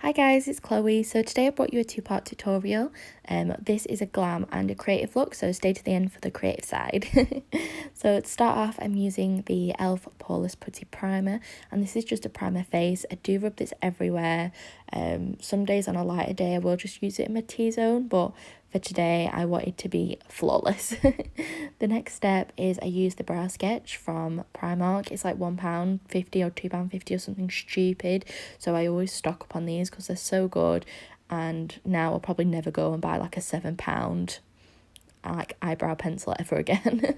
Hi guys, it's Chloe. So today I brought you a two-part tutorial. This is a glam and a creative look, so stay to the end for the creative side. So to start off, I'm using the e.l.f. Poreless Putty Primer, and this is just a primer face. I do rub this everywhere. Some days on a lighter day I will just use it in my T-zone, but for today I want it to be flawless. The next step is I use the brow sketch from Primark. It's like £1.50 or £2.50 or something stupid, so I always stock up on these because they're so good. And now I'll probably never go and buy like a £7 like eyebrow pencil ever again.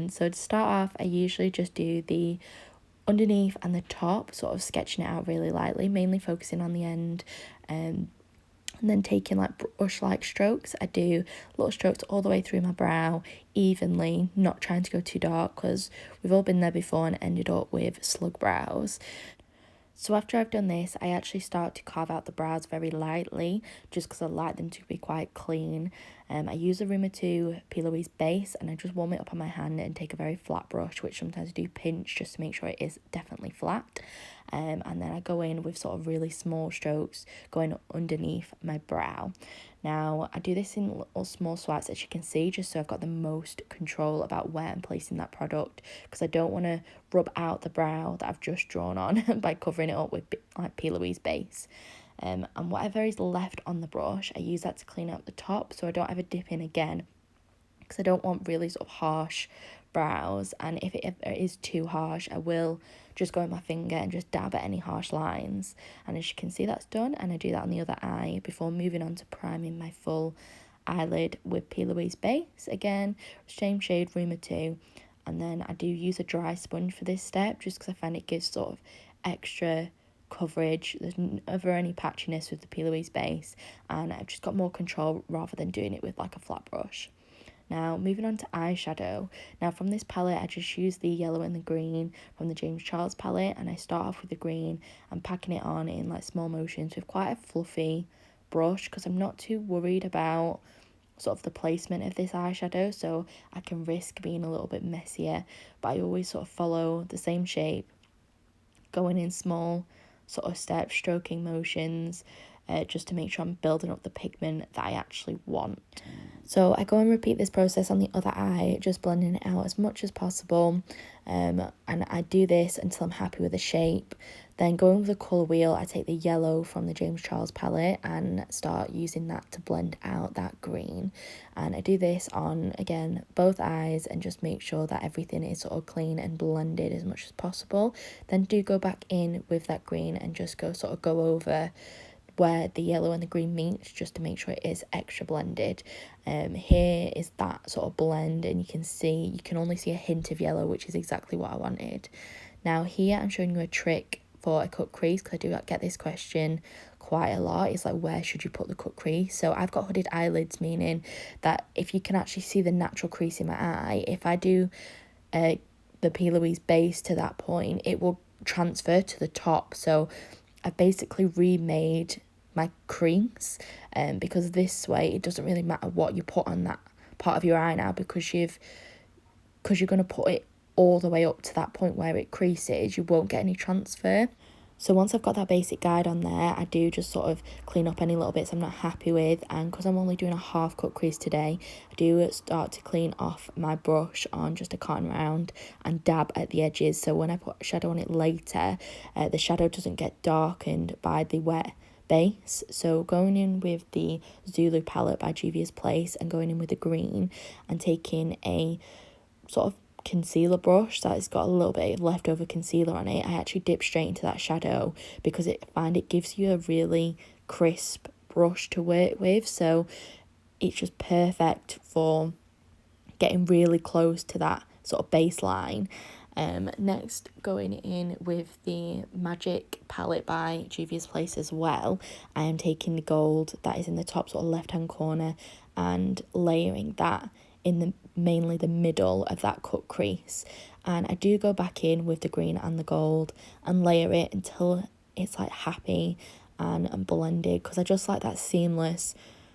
So to start off, I usually just do the underneath and the top, sort of sketching it out really lightly, mainly focusing on the end, and then taking like brush like strokes. I do little strokes all the way through my brow evenly, not trying to go too dark because we've all been there before and ended up with slug brows. So after I've done this, I actually start to carve out the brows very lightly, just because I like them to be quite clean. I use a Rumour Plouise base, and I just warm it up on my hand and take a very flat brush, which sometimes I do pinch just to make sure it is definitely flat. And then I go in with sort of really small strokes going underneath my brow. Now, I do this in little small swipes, as you can see, just so I've got the most control about where I'm placing that product, because I don't want to rub out the brow that I've just drawn on by covering it up with like Plouise base. And whatever is left on the brush, I use that to clean up the top so I don't ever dip in again, because I don't want really sort of harsh brows. And if it is too harsh, I will just go with my finger and just dab at any harsh lines. And as you can see, that's done, and I do that on the other eye before moving on to priming my full eyelid with Plouise base, again same shade Rumour 2. And then I do use a dry sponge for this step, just because I find it gives sort of extra coverage. There's never any patchiness with the Plouise base, and I've just got more control rather than doing it with like a flat brush. Now, moving on to eyeshadow. Now, from this palette, I just use the yellow and the green from the James Charles palette, and I start off with the green and packing it on in like small motions with quite a fluffy brush, because I'm not too worried about sort of the placement of this eyeshadow, so I can risk being a little bit messier, but I always sort of follow the same shape, going in small sort of steps, stroking motions, just to make sure I'm building up the pigment that I actually want. So I go and repeat this process on the other eye, just blending it out as much as possible, and I do this until I'm happy with the shape. Then going with the colour wheel, I take the yellow from the James Charles palette and start using that to blend out that green. And I do this on, again, both eyes, and just make sure that everything is sort of clean and blended as much as possible. Then do go back in with that green and just go over where the yellow and the green meets, just to make sure it is extra blended. Here is that sort of blend, and you can only see a hint of yellow, which is exactly what I wanted. Now here I'm showing you a trick for a cut crease, because I do get this question quite a lot. It's like, where should you put the cut crease? So I've got hooded eyelids, meaning that if you can actually see the natural crease in my eye, if I do the Plouise base to that point, it will transfer to the top. So I've basically remade my crease, because this way it doesn't really matter what you put on that part of your eye now, because you're going to put it all the way up to that point where it creases, you won't get any transfer. So once I've got that basic guide on there, I do just sort of clean up any little bits I'm not happy with, and because I'm only doing a half cut crease today, I do start to clean off my brush on just a cotton round and dab at the edges, so when I put shadow on it later, the shadow doesn't get darkened by the wet base. So going in with the Zulu palette by Juvia's Place and going in with the green and taking a sort of concealer brush that has got a little bit of leftover concealer on it, I actually dip straight into that shadow, because I find it gives you a really crisp brush to work with, so it's just perfect for getting really close to that sort of baseline. Next, going in with the Magic palette by Juvia's Place as well, I am taking the gold that is in the top sort of left hand corner and layering that in mainly the middle of that cut crease, and I do go back in with the green and the gold and layer it until it's like happy and blended, because I just like that seamless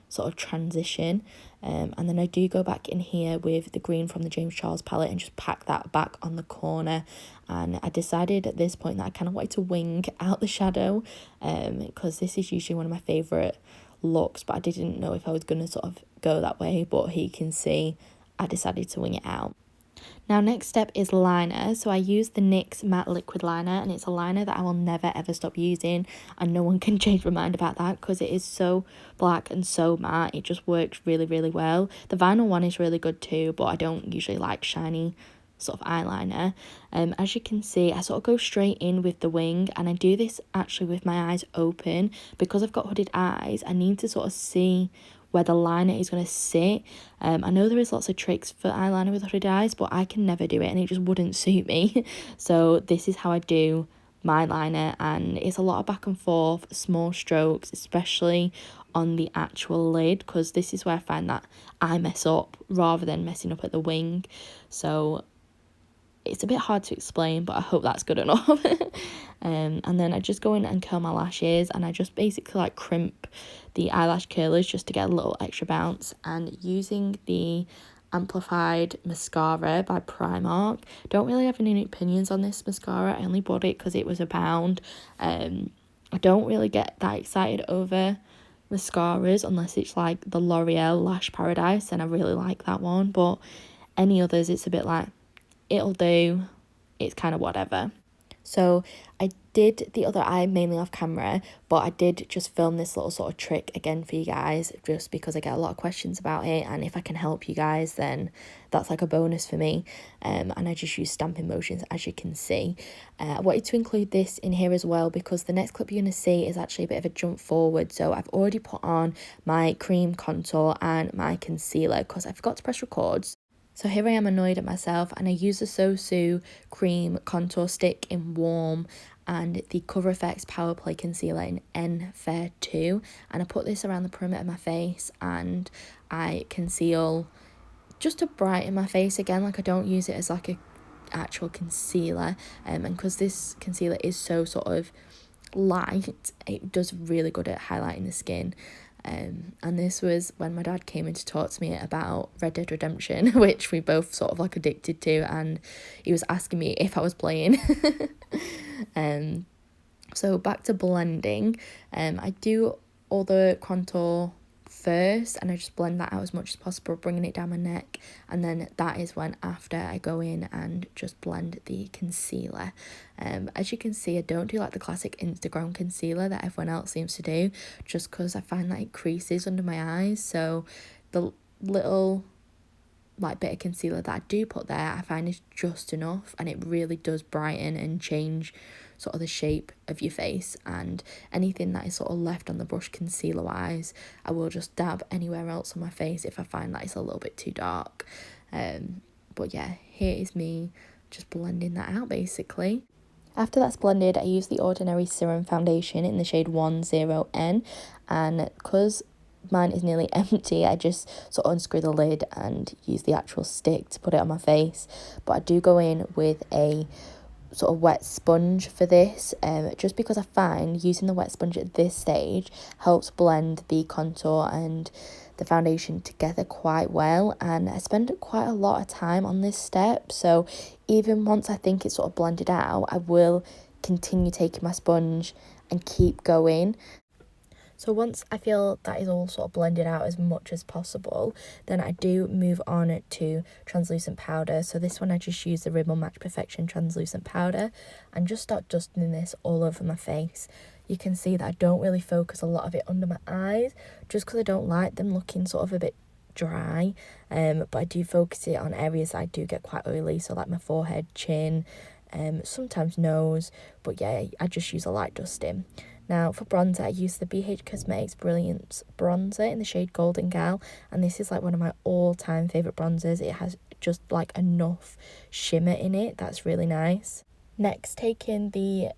sort of transition. And then I do go back in here with the green from the James Charles palette and just pack that back on the corner. And I decided at this point that I kind of wanted to wing out the shadow, because this is usually one of my favourite looks, but I didn't know if I was going to sort of go that way. But here you can see I decided to wing it out. Now, next step is liner. So I use the NYX Matte Liquid Liner, and it's a liner that I will never ever stop using, and no one can change my mind about that because it is so black and so matte. It just works really, really well. The vinyl one is really good too, but I don't usually like shiny sort of eyeliner. As you can see, I sort of go straight in with the wing, and I do this actually with my eyes open because I've got hooded eyes. I need to sort of see where the liner is going to sit. I know there is lots of tricks for eyeliner with hooded eyes, but I can never do it and it just wouldn't suit me. So this is how I do my liner, and it's a lot of back and forth, small strokes, especially on the actual lid, because this is where I find that I mess up rather than messing up at the wing. So it's a bit hard to explain, but I hope that's good enough. And then I just go in and curl my lashes, and I just basically like crimp the eyelash curlers just to get a little extra bounce. And using the Amplified mascara by Primark, don't really have any opinions on this mascara. I only bought it because it was £1. I don't really get that excited over mascaras unless it's like the L'Oreal Lash Paradise, and I really like that one. But any others, it's a bit like, it'll do, it's kind of whatever. So I did the other eye mainly off camera, but I did just film this little sort of trick again for you guys, just because I get a lot of questions about it, and if I can help you guys, then that's like a bonus for me. And I just use stamping motions, as you can see. I wanted to include this in here as well because the next clip you're going to see is actually a bit of a jump forward. So I've already put on my cream contour and my concealer because I forgot to press record. So here I am annoyed at myself, and I use the Sosu cream contour stick in warm and the CoverFX Power Play concealer in N Fair 2, and I put this around the perimeter of my face and I conceal just to brighten my face again. Like, I don't use it as like a actual concealer, and because this concealer is so sort of light, it does really good at highlighting the skin. And this was when my dad came in to talk to me about Red Dead Redemption, which we both sort of like addicted to, and he was asking me if I was playing. So back to blending. I do all the contour first, and I just blend that out as much as possible, bringing it down my neck, and then that is when after I go in and just blend the concealer. As you can see, I don't do like the classic Instagram concealer that everyone else seems to do, just because I find that it creases under my eyes. So the little like bit of concealer that I do put there, I find is just enough, and it really does brighten and change sort of the shape of your face. And anything that is sort of left on the brush concealer wise, I will just dab anywhere else on my face if I find that it's a little bit too dark. But yeah, here is me just blending that out basically. After that's blended, I use the Ordinary Serum foundation in the shade 10N, and because mine is nearly empty, I just sort of unscrew the lid and use the actual stick to put it on my face. But I do go in with a sort of wet sponge for this, just because I find using the wet sponge at this stage helps blend the contour and the foundation together quite well, and I spend quite a lot of time on this step. So even once I think it's sort of blended out, I will continue taking my sponge and keep going. So once I feel that is all sort of blended out as much as possible, then I do move on to translucent powder. So this one I just use the Rimmel Match Perfection translucent powder and just start dusting this all over my face. You can see that I don't really focus a lot of it under my eyes, just because I don't like them looking sort of a bit dry, but I do focus it on areas that I do get quite oily, so like my forehead, chin, sometimes nose. But yeah, I just use a light dusting. Now for bronzer, I use the BHCosmetics Brilliance bronzer in the shade Golden Gal, and this is like one of my all-time favourite bronzers. It has just like enough shimmer in it that's really nice. Next, taking the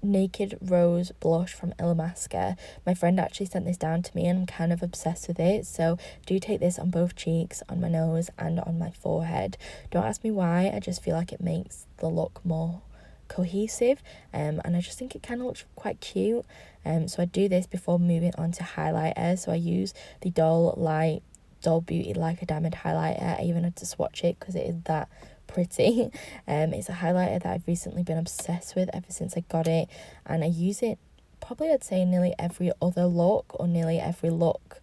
Naked Rose blush from Illamasqua. My friend actually sent this down to me and I'm kind of obsessed with it, so do take this on both cheeks, on my nose and on my forehead. Don't ask me why, I just feel like it makes the look more cohesive, and I just think it kind of looks quite cute. So I do this before moving on to highlighter. So I use the Doll Beauty Like a Diamond highlighter. I even had to swatch it because it is that pretty. It's a highlighter that I've recently been obsessed with ever since I got it, and I use it probably, I'd say, nearly every other look, or nearly every look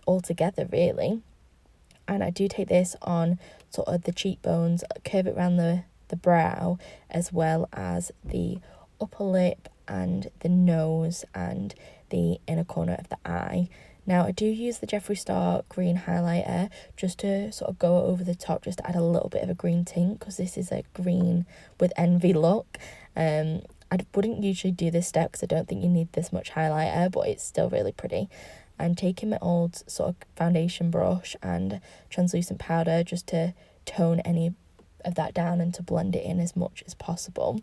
altogether really. And I do take this on sort of the cheekbones, curve it around the brow, as well as the upper lip and the nose and the inner corner of the eye. Now I do use the Jeffree Star green highlighter just to sort of go over the top, just to add a little bit of a green tint, because this is a green with envy look. I wouldn't usually do this step because I don't think you need this much highlighter, but it's still really pretty. I'm taking my old sort of foundation brush and translucent powder just to tone any of that down and to blend it in as much as possible.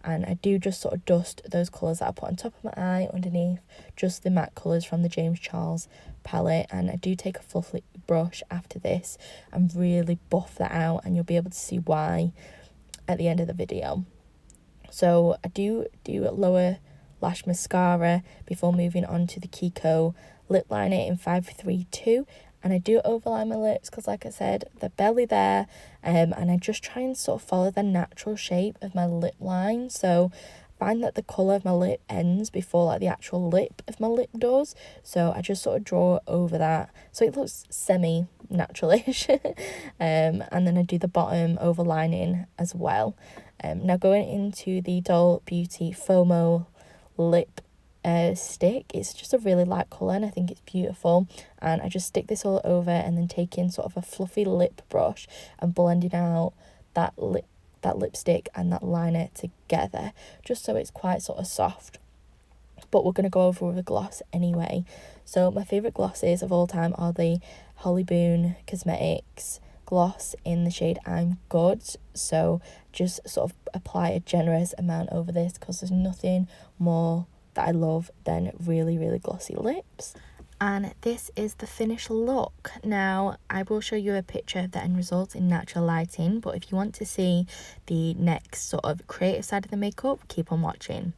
And I do just sort of dust those colours that I put on top of my eye underneath, just the matte colours from the James Charles palette. And I do take a fluffy brush after this and really buff that out, and you'll be able to see why at the end of the video. So I do a lower lash mascara before moving on to the Kiko lip liner in 532, and I do overline my lips because, like I said, they're barely there, and I just try and sort of follow the natural shape of my lip line. So I find that the colour of my lip ends before like the actual lip of my lip does, so I just sort of draw over that so it looks semi naturalish. And then I do the bottom overlining as well. Now going into the Doll Beauty Fomo lip stick, it's just a really light colour and I think it's beautiful, and I just stick this all over and then take in sort of a fluffy lip brush and blending out that lipstick and that liner together, just so it's quite sort of soft. But we're going to go over with a gloss anyway. So my favourite glosses of all time are the HnBcosmetics gloss in the shade I'm Good. So just sort of apply a generous amount over this because there's nothing more that I love than really glossy lips. And this is the finished look. Now I will show you a picture of the end result in natural lighting, but if you want to see the next sort of creative side of the makeup, keep on watching.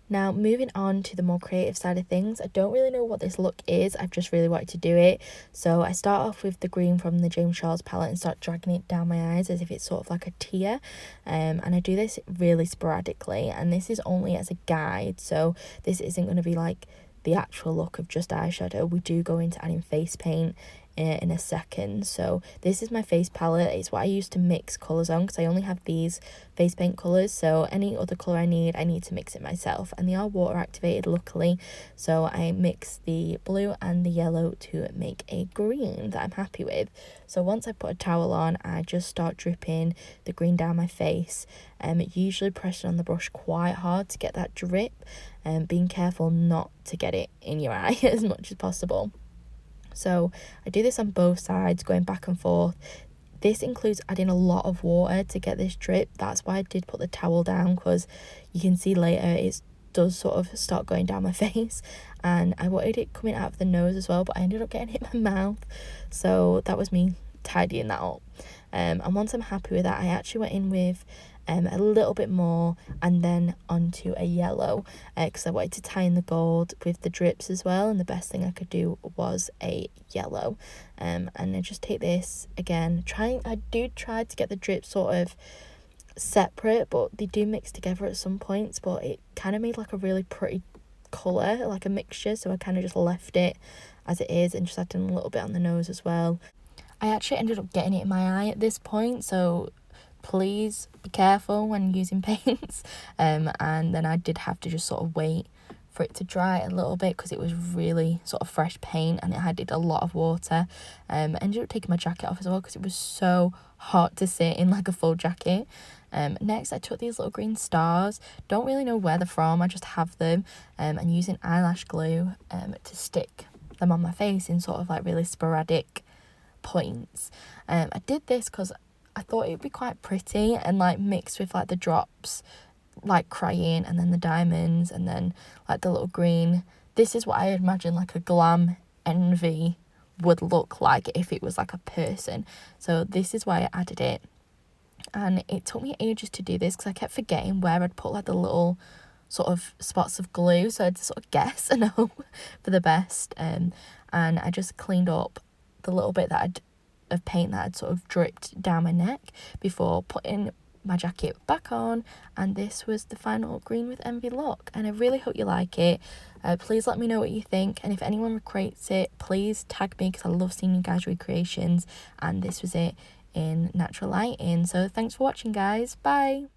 Now moving on to the more creative side of things, I don't really know what this look is, I've just really wanted to do it. So I start off with the green from the James Charles palette and start dragging it down my eyes as if it's sort of like a tear, and I do this really sporadically, and this is only as a guide, so this isn't going to be like the actual look of just eyeshadow. We do go into adding face paint in a second. So this is my face palette. It's what I use to mix colours on because I only have these face paint colours, so any other colour I need to mix it myself, and they are water activated luckily, so I mix the blue and the yellow to make a green that I'm happy with. So once I put a towel on, I just start dripping the green down my face, usually pressing on the brush quite hard to get that drip, and being careful not to get it in your eye as much as possible. So I do this on both sides, going back and forth. This includes adding a lot of water to get this drip. That's why I did put the towel down, because you can see later it does sort of start going down my face, and I wanted it coming out of the nose as well, but I ended up getting it in my mouth, so that was me tidying that up. And once I'm happy with that, I actually went in with a little bit more and then onto a yellow, because I wanted to tie in the gold with the drips as well, and the best thing I could do was a yellow. And I just take this again, I do try to get the drips sort of separate, but they do mix together at some points, but it kind of made like a really pretty colour, like a mixture, so I kind of just left it as it is and just added a little bit on the nose as well. I actually ended up getting it in my eye at this point, so please be careful when using paints. And then I did have to just sort of wait for it to dry a little bit because it was really sort of fresh paint and it had a lot of water. I ended up taking my jacket off as well because it was so hot to sit in like a full jacket. Next I took these little green stars, don't really know where they're from, I just have them, and using eyelash glue to stick them on my face in sort of like really sporadic points. I did this because I thought it would be quite pretty and like mixed with like the drops like crying and then the diamonds and then like the little green. This is what I imagine like a glam Envy would look like if it was like a person, so this is why I added it. and it took me ages to do this because I kept forgetting where I'd put like the little sort of spots of glue, so I had to sort of guess and hope for the best. And I just cleaned up the little bit of paint that had sort of dripped down my neck before putting my jacket back on, and this was the final green with envy look, and I really hope you like it. Please let me know what you think, and if anyone recreates it, please tag me because I love seeing you guys' recreations. And this was it in natural lighting. So thanks for watching, guys. Bye.